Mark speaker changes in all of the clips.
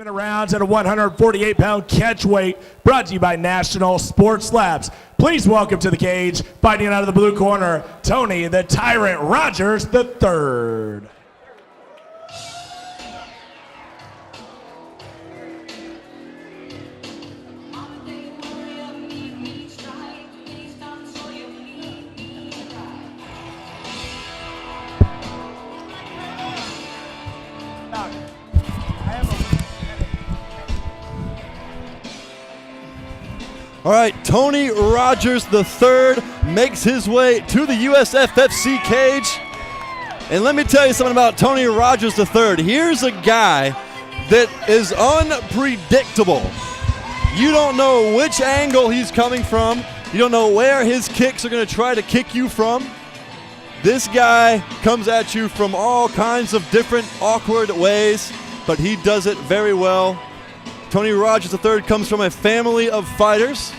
Speaker 1: Rounds at a 148-pound catch weight, brought to you by National Sports Labs. Please welcome to the cage, fighting out of the blue corner, Tony the Tyrant Rogers III.
Speaker 2: All right, Tony Rogers III makes his way to the USFFC cage. And let me tell you something about Tony Rogers III. Here's a guy that is unpredictable. You don't know which angle he's coming from. You don't know where his kicks are going to try to kick you from. This guy comes at you from all kinds of different awkward ways, but he does it very well. Tony Rogers III comes from a family of fighters.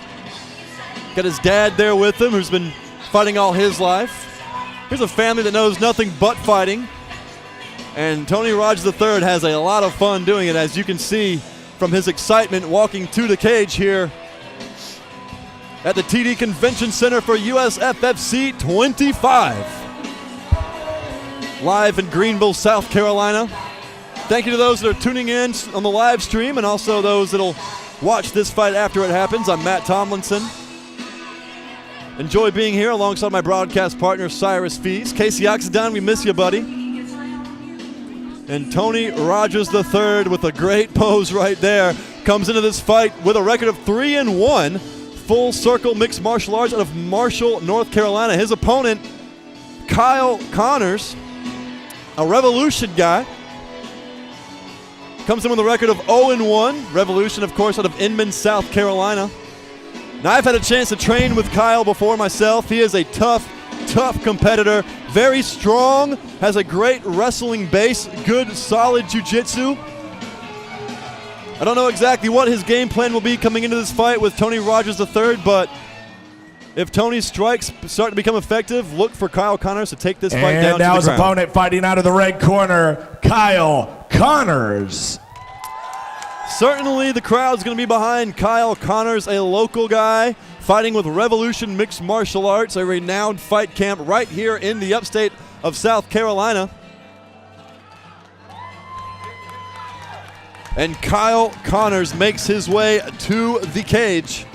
Speaker 2: Got his dad there with him, who's been fighting all his life. Here's a family that knows nothing but fighting. And Tony Rogers III has a lot of fun doing it, as you can see from his excitement walking to the cage here at the TD Convention Center for USFFC25. Live in Greenville, South Carolina. Thank you to those that are tuning in on the live stream and also those that'll watch this fight after it happens. I'm Matt Tomlinson. Enjoy being here alongside my broadcast partner, Cyrus Fees. Casey Oxidon, we miss you, buddy. And Tony Rogers III with a great pose right there comes into this fight with a record of 3-1. Full circle mixed martial arts out of Marshall, North Carolina. His opponent, Kyle Connors, a Revolution guy. Comes in with a record of 0-1. Revolution, of course, out of Inman, South Carolina. Now, I've had a chance to train with Kyle before myself. He is a tough competitor. Very strong, has a great wrestling base, good, solid jiu-jitsu. I don't know exactly what his game plan will be coming into this fight with Tony Rogers III, but if Tony's strikes start to become effective, look for Kyle Connors to take this fight down to the ground.
Speaker 1: And now his opponent fighting out of the red corner, Kyle Connors.
Speaker 2: Certainly the crowd's going to be behind Kyle Connors, a local guy fighting with Revolution Mixed Martial Arts, a renowned fight camp right here in the upstate of South Carolina. And Kyle Connors makes his way to the cage.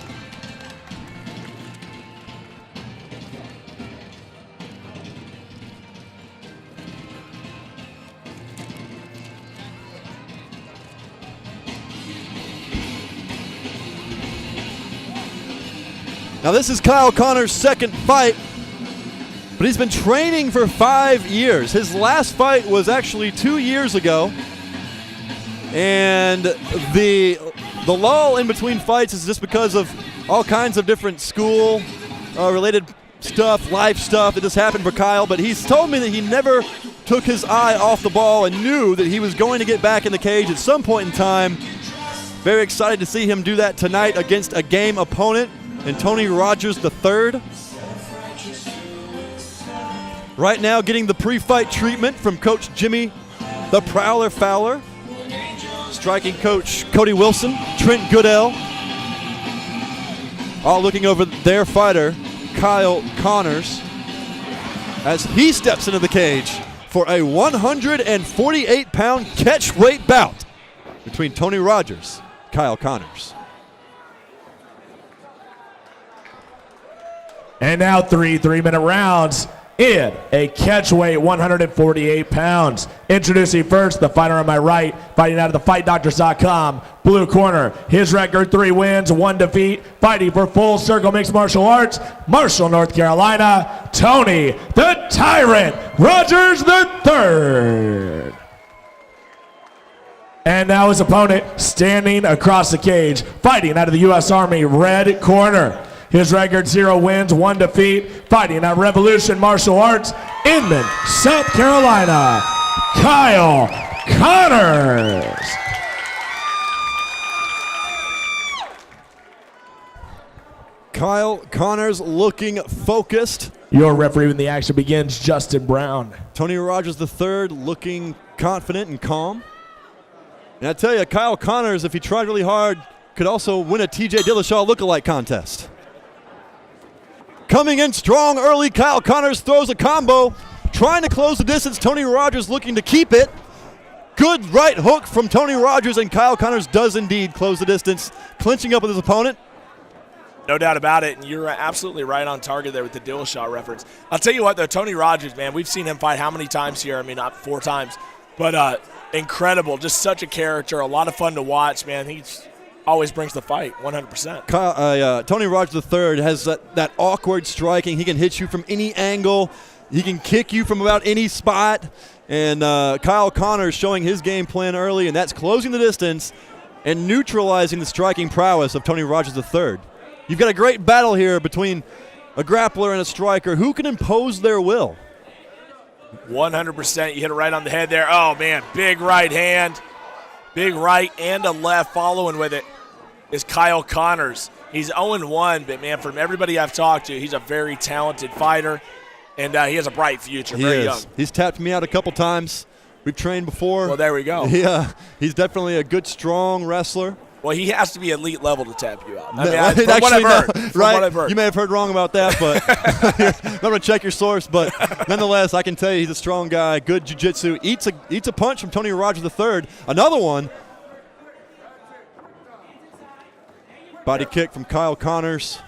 Speaker 2: Now, this is Kyle Connors' second fight, but he's been training for 5 years. His last fight was actually 2 years ago, and the lull in between fights is just because of all kinds of different school-related stuff, life stuff that just happened for Kyle, but he's told me that he never took his eye off the ball and knew that he was going to get back in the cage at some point in time. Very excited to see him do that tonight against a game opponent. And Tony Rogers III. Right now getting the pre-fight treatment from Coach Jimmy the Prowler Fowler. Striking coach Cody Wilson, Trent Goodell. All looking over their fighter, Kyle Connors, as he steps into the cage for a 148-pound catch weight bout between Tony Rogers and Kyle Connors.
Speaker 1: And now three-minute rounds in a catchweight, 148 pounds. Introducing first, the fighter on my right, fighting out of the FightDoctors.com. Blue corner, his record 3 wins, 1 defeat, fighting for Full Circle Mixed Martial Arts, Marshall, North Carolina, Tony the Tyrant Rogers III. And now his opponent standing across the cage, fighting out of the U.S. Army red corner. His record 0 wins, 1 defeat, fighting at Revolution Martial Arts, Inman, South Carolina, Kyle Connors.
Speaker 2: Kyle Connors looking focused.
Speaker 1: Your referee when the action begins, Justin Brown.
Speaker 2: Tony Rogers III looking confident and calm. And I tell you, Kyle Connors, if he tried really hard, could also win a TJ Dillashaw lookalike contest. Coming in strong early, Kyle Connors throws a combo, trying to close the distance. Tony Rogers looking to keep it. Good right hook from Tony Rogers, and Kyle Connors does indeed close the distance, clinching up with his opponent.
Speaker 1: No doubt about it, and you're absolutely right on target there with the Dillashaw reference. I'll tell you what, though, Tony Rogers, man, we've seen him fight how many times here? I mean, not 4 times, but incredible. Just such a character, a lot of fun to watch, man. He's always brings the fight, 100%.
Speaker 2: Tony Rogers III has that awkward striking. He can hit you from any angle. He can kick you from about any spot. And Kyle Connors showing his game plan early, and that's closing the distance and neutralizing the striking prowess of Tony Rogers III. You've got a great battle here between a grappler and a striker. Who can impose their will?
Speaker 1: 100%. You hit it right on the head there. Oh, man, big right hand. Big right and a left following with it is Kyle Connors. He's 0-1, but, man, from everybody I've talked to, he's a very talented fighter, and he has a bright future, very young.
Speaker 2: He's tapped me out a couple times. We've trained before.
Speaker 1: Well, there we go.
Speaker 2: Yeah, he's definitely a good, strong wrestler.
Speaker 1: Well, he has to be elite level to tap you out. I mean,
Speaker 2: from
Speaker 1: what I've heard.
Speaker 2: You may have heard wrong about that, but I'm going to check your source. But nonetheless, I can tell you he's a strong guy, good jiu-jitsu, eats a punch from Tony Rogers III. Another one. Body kick from Kyle Connors.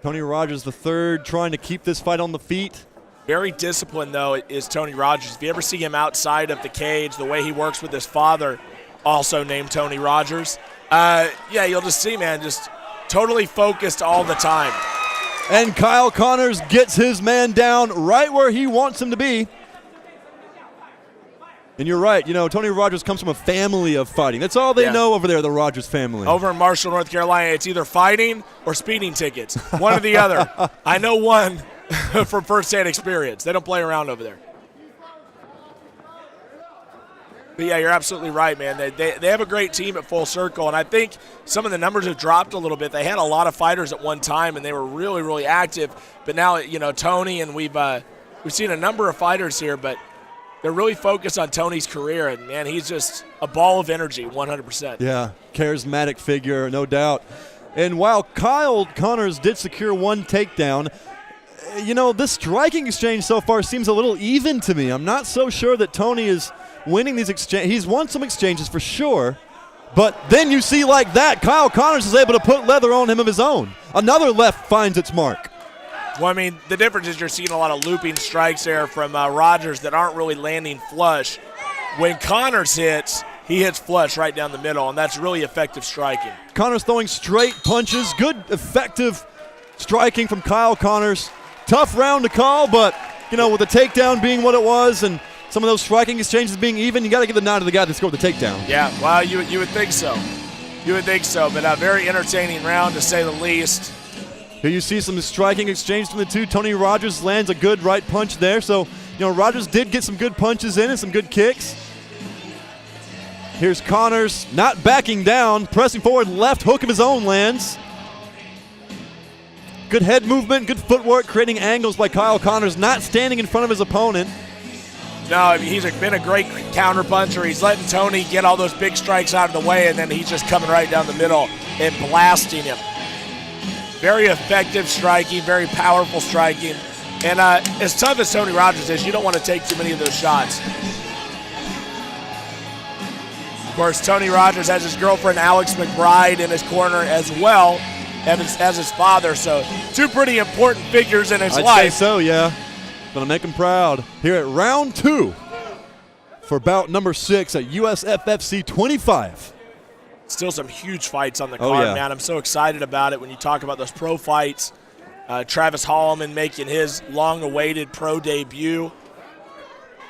Speaker 2: Tony Rogers III trying to keep this fight on the feet.
Speaker 1: Very disciplined, though, is Tony Rogers. If you ever see him outside of the cage, the way he works with his father, also named Tony Rogers, yeah, you'll just see, man, just totally focused all the time.
Speaker 2: And Kyle Connors gets his man down right where he wants him to be. And you're right, you know, Tony Rogers comes from a family of fighting. That's all they know over there, the Rogers family.
Speaker 1: Over in Marshall, North Carolina, it's either fighting or speeding tickets. One or the other. I know one from first-hand experience. They don't play around over there. But, yeah, you're absolutely right, man. They have a great team at Full Circle, and I think some of the numbers have dropped a little bit. They had a lot of fighters at one time, and they were really, really active. But now, you know, Tony, and we've seen a number of fighters here, but they're really focused on Tony's career, and, man, he's just a ball of energy, 100%.
Speaker 2: Yeah, charismatic figure, no doubt. And while Kyle Connors did secure one takedown, you know, this striking exchange so far seems a little even to me. I'm not so sure that Tony is winning these exchanges. He's won some exchanges for sure, but then you see like that, Kyle Connors is able to put leather on him of his own. Another left finds its mark.
Speaker 1: Well, I mean, the difference is you're seeing a lot of looping strikes there from Rogers that aren't really landing flush. When Connors hits, he hits flush right down the middle, and that's really effective striking.
Speaker 2: Connors throwing straight punches, good effective striking from Kyle Connors. Tough round to call, but, you know, with the takedown being what it was and some of those striking exchanges being even, you got to give the nod to the guy that scored the takedown.
Speaker 1: Yeah, well, you would think so. You would think so, but a very entertaining round to say the least.
Speaker 2: Here you see some striking exchange from the two. Tony Rogers lands a good right punch there. So, you know, Rogers did get some good punches in and some good kicks. Here's Connors not backing down, pressing forward, left hook of his own lands. Good head movement, good footwork, creating angles by Kyle Connors, not standing in front of his opponent.
Speaker 1: No, I mean, he's been a great counter puncher. He's letting Tony get all those big strikes out of the way, and then he's just coming right down the middle and blasting him. Very effective striking, very powerful striking. And as tough as Tony Rogers is, you don't want to take too many of those shots. Of course, Tony Rogers has his girlfriend Alex McBride in his corner as well as his father. So two pretty important figures in his life.
Speaker 2: I'd say so, yeah. Gonna make him proud. Here at round 2 for bout number 6 at USFFC25.
Speaker 1: Still some huge fights on the card, man. I'm so excited about it when you talk about those pro fights. Travis Holloman making his long-awaited pro debut.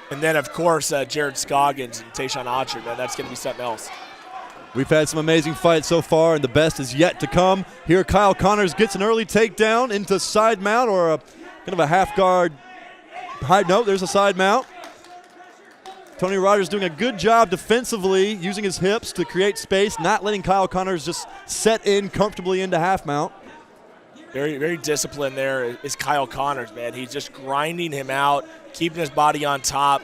Speaker 1: And then, of course, Jared Scoggins and Tayshawn Archer, man. That's going to be something else.
Speaker 2: We've had some amazing fights so far, and the best is yet to come. Here, Kyle Connors gets an early takedown into side mount or a kind of a half guard. No, there's a side mount. Tony Rogers doing a good job defensively, using his hips to create space, not letting Kyle Connors just set in comfortably into half mount.
Speaker 1: Very, very disciplined there is Kyle Connors, man. He's just grinding him out, keeping his body on top.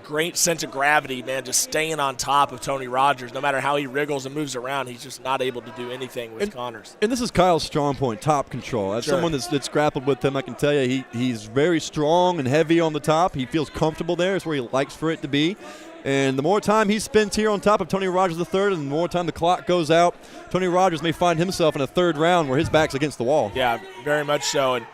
Speaker 1: great sense of gravity, man, just staying on top of Tony Rogers. No matter how he wriggles and moves around, he's just not able to do anything with Connors.
Speaker 2: And this is Kyle's strong point, top control. As someone that's grappled with him, I can tell you he's very strong and heavy on the top. He feels comfortable there. It's where he likes for it to be. And the more time he spends here on top of Tony Rogers III, and the more time the clock goes out, Tony Rogers may find himself in a third round where his back's against the wall.
Speaker 1: Yeah, very much so. And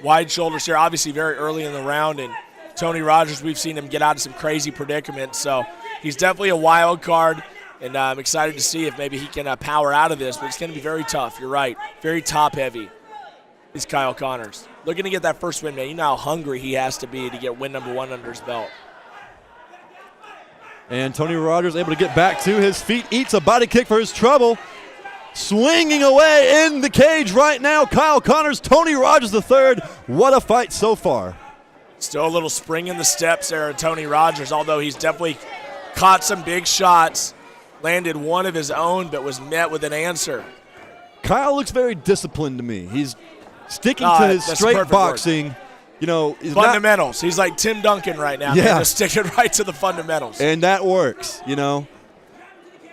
Speaker 1: wide shoulders here, obviously very early in the round. And Tony Rogers, we've seen him get out of some crazy predicaments. So he's definitely a wild card, and I'm excited to see if maybe he can power out of this. But it's going to be very tough. You're right. Very top-heavy is Kyle Connors. Looking to get that first win, man. You know how hungry he has to be to get win number 1 under his belt.
Speaker 2: And Tony Rogers able to get back to his feet, eats a body kick for his trouble. Swinging away in the cage right now, Kyle Connors, Tony Rogers III. What a fight so far.
Speaker 1: Still a little spring in the steps there of Tony Rogers, although he's definitely caught some big shots, landed one of his own, but was met with an answer.
Speaker 2: Kyle looks very disciplined to me. He's sticking to his straight boxing. You know,
Speaker 1: fundamentals. He's like Tim Duncan right now.
Speaker 2: Yeah.
Speaker 1: Man, just sticking right to the fundamentals.
Speaker 2: And that works, you know.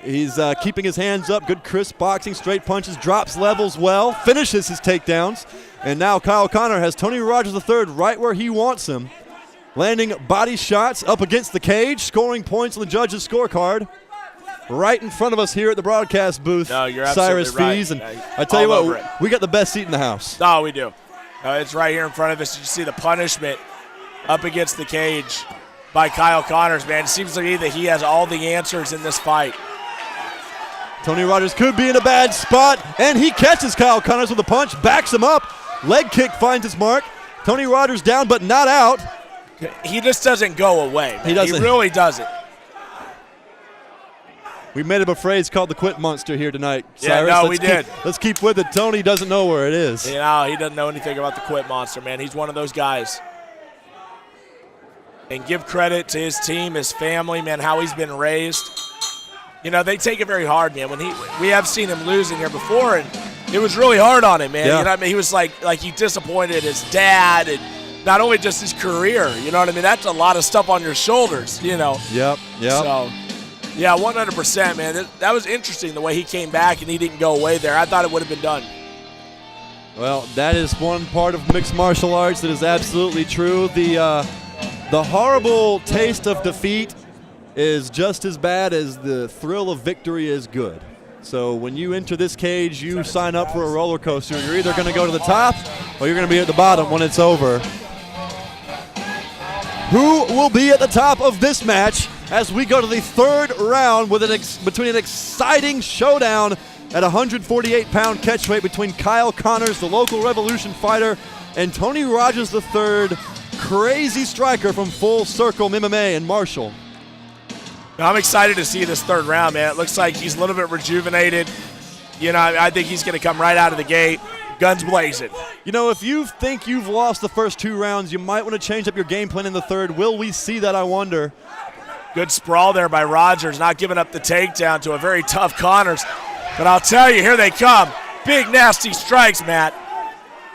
Speaker 2: He's keeping his hands up, good crisp boxing, straight punches, drops levels well, finishes his takedowns. And now Kyle Connor has Tony Rogers III right where he wants him, landing body shots up against the cage, scoring points on the judges' scorecard. Right in front of us here at the broadcast booth,
Speaker 1: no, you're
Speaker 2: Cyrus
Speaker 1: absolutely
Speaker 2: Fees.
Speaker 1: right.
Speaker 2: And I tell you what, we got the best seat in the house.
Speaker 1: No, we do. It's right here in front of us. You see the punishment up against the cage by Kyle Connors, man. It seems to me that he has all the answers in this fight.
Speaker 2: Tony Rogers could be in a bad spot, and he catches Kyle Connors with a punch, backs him up. Leg kick finds its mark. Tony Rogers down but not out.
Speaker 1: He just doesn't go away, man.
Speaker 2: He doesn't.
Speaker 1: He really doesn't.
Speaker 2: We made up a phrase called the quit monster here tonight,
Speaker 1: Cyrus.
Speaker 2: Yeah,
Speaker 1: no, we did.
Speaker 2: Let's keep with it. Tony doesn't know where it is.
Speaker 1: You know, he doesn't know anything about the quit monster, man. He's one of those guys. And give credit to his team, his family, man, how he's been raised. You know, they take it very hard, man. We have seen him lose in here before, and it was really hard on him, man.
Speaker 2: Yeah.
Speaker 1: You know what I mean? He was like he disappointed his dad, and not only just his career. You know what I mean? That's a lot of stuff on your shoulders, you know.
Speaker 2: Yep.
Speaker 1: So, yeah, 100%, man. That was interesting, the way he came back and he didn't go away there. I thought it would have been done.
Speaker 2: Well, that is one part of mixed martial arts that is absolutely true. The horrible taste of defeat is just as bad as the thrill of victory is good. So when you enter this cage, you sign up for a roller coaster. You're either going to go to the top or you're going to be at the bottom when it's over. Who will be at the top of this match as we go to the third round with between an exciting showdown at 148-pound catchweight between Kyle Connors, the local Revolution fighter, and Tony Rogers III, crazy striker from Full Circle MMA and Marshall.
Speaker 1: I'm excited to see this third round, man. It looks like he's a little bit rejuvenated. You know, I think he's going to come right out of the gate, guns blazing.
Speaker 2: You know, if you think you've lost the first 2 rounds, you might want to change up your game plan in the third. Will we see that, I wonder?
Speaker 1: Good sprawl there by Rogers, not giving up the takedown to a very tough Connors. But I'll tell you, here they come. Big, nasty strikes, Matt.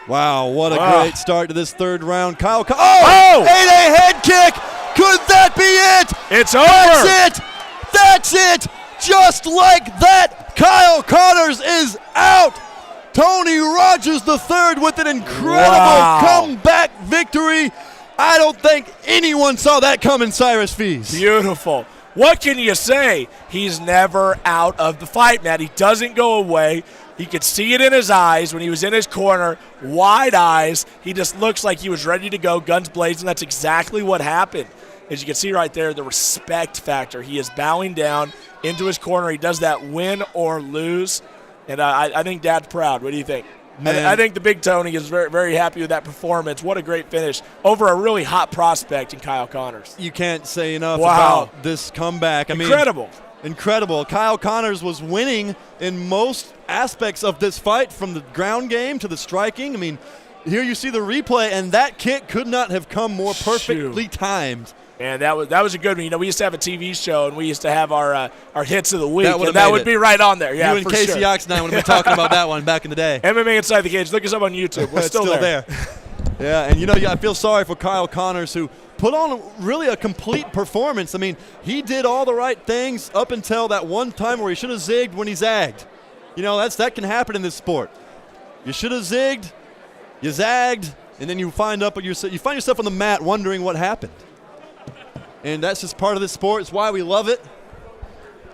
Speaker 2: Wow, what a great start to this third round. Kyle, 8-A head kick. Could that be it?
Speaker 1: It's over.
Speaker 2: That's it. That's it. Just like that, Kyle Connors is out. Tony Rogers III with an incredible comeback victory. I don't think anyone saw that coming, Cyrus Fees.
Speaker 1: Beautiful. What can you say? He's never out of the fight, Matt. He doesn't go away. He could see it in his eyes when he was in his corner, wide eyes. He just looks like he was ready to go, guns blazing. That's exactly what happened. As you can see right there, the respect factor. He is bowing down into his corner. He does that win or lose, and I think Dad's proud. What do you think? I think the big Tony is very, very happy with that performance. What a great finish over a really hot prospect in Kyle Connors.
Speaker 2: You can't say enough about this comeback.
Speaker 1: Incredible.
Speaker 2: Incredible. Kyle Connors was winning in most aspects of this fight, from the ground game to the striking. I mean, here you see the replay, and that kick could not have come more perfectly timed.
Speaker 1: And that was a good one. You know, we used to have a TV show, and we used to have our hits of the week,
Speaker 2: and
Speaker 1: that would be right on there. Yeah,
Speaker 2: you and Casey Ox and I would have been talking about that one back in the day.
Speaker 1: MMA Inside the Cage. Look us up on YouTube. We're still there.
Speaker 2: Yeah, and you know, I feel sorry for Kyle Connors, who put on really a complete performance. I mean, he did all the right things up until that one time where he should have zigged when he zagged. You know, that can happen in this sport. You should have zigged, you zagged, and then you find yourself on the mat wondering what happened. And that's just part of this sport. It's why we love it.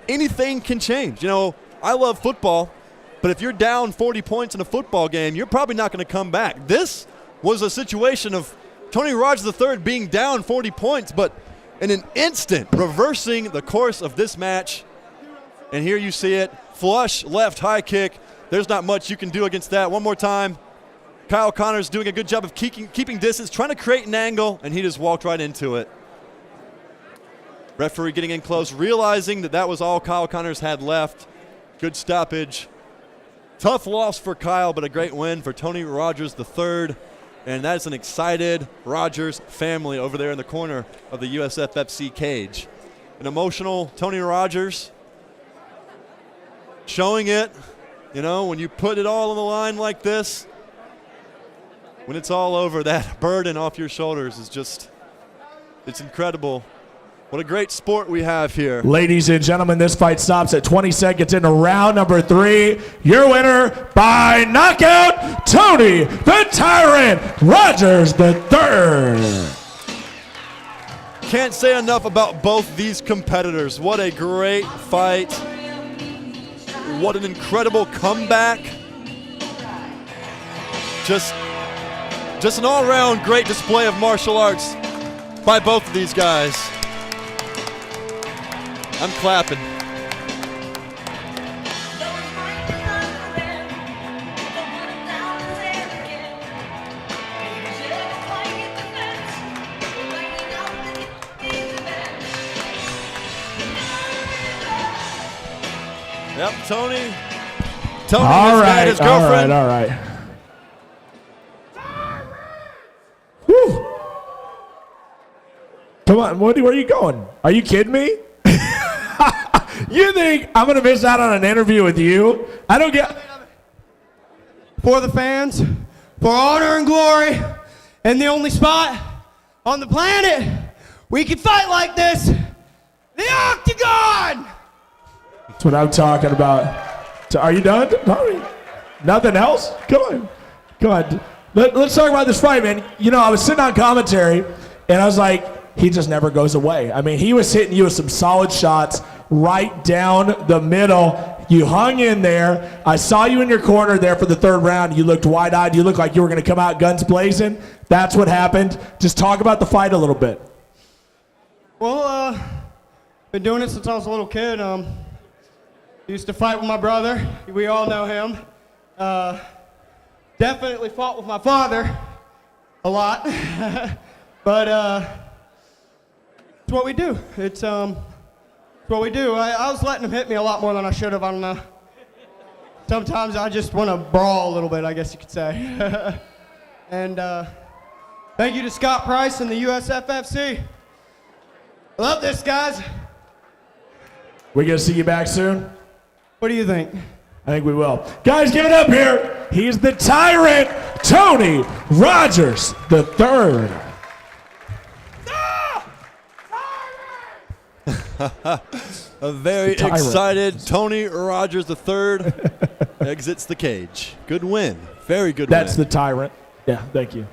Speaker 2: Anything can change. You know, I love football, but if you're down 40 points in a football game, you're probably not going to come back. This was a situation of Tony Rogers III being down 40 points, but in an instant reversing the course of this match. And here you see it. Flush left high kick. There's not much you can do against that. One more time. Kyle Connors doing a good job of keeping distance, trying to create an angle, and he just walked right into it. Referee getting in close, realizing that was all Kyle Connors had left. Good stoppage. Tough loss for Kyle, but a great win for Tony Rogers III. And that's an excited Rogers family over there in the corner of the USFFC cage. An emotional Tony Rogers showing it. You know, when you put it all on the line like this, when it's all over, that burden off your shoulders is just, it's incredible. What a great sport we have here.
Speaker 1: Ladies and gentlemen, this fight stops at 20 seconds into round number 3. Your winner by knockout, Tony the Tyrant Rogers III.
Speaker 2: Can't say enough about both these competitors. What a great fight. What an incredible comeback. Just an all-around great display of martial arts by both of these guys. I'm clapping. Yep, Tony
Speaker 1: All
Speaker 2: has
Speaker 1: right,
Speaker 2: got his girlfriend.
Speaker 1: all right. Whew. Come on, Woody, where are you going? Are you kidding me? You think I'm going to miss out on an interview with you? I don't get...
Speaker 3: For the fans, for honor and glory, and the only spot on the planet we can fight like this, the Octagon!
Speaker 1: That's what I'm talking about. So are you done? Nothing else? Come on. Let's talk about this fight, man. You know, I was sitting on commentary, and I was like, he just never goes away. I mean, he was hitting you with some solid shots right down the middle. You hung in there. I saw you in your corner there for the third round. You looked wide-eyed. You looked like you were going to come out guns blazing. That's what happened. Just talk about the fight a little bit.
Speaker 3: Well, been doing it since I was a little kid. Used to fight with my brother. We all know him. Definitely fought with my father a lot. But it's what we do. It's what we do. I was letting him hit me a lot more than I should have. I don't know. Sometimes I just want to brawl a little bit, I guess you could say. And thank you to Scott Price and the USFFC. I love this, guys.
Speaker 1: We going to see you back soon?
Speaker 3: What do you think?
Speaker 1: I think we will. Guys, give it up here. He's the Tyrant, Tony Rogers III.
Speaker 2: A very excited Tony Rogers III exits the cage. Good win. Very good win.
Speaker 1: That's the Tyrant. Yeah, thank you.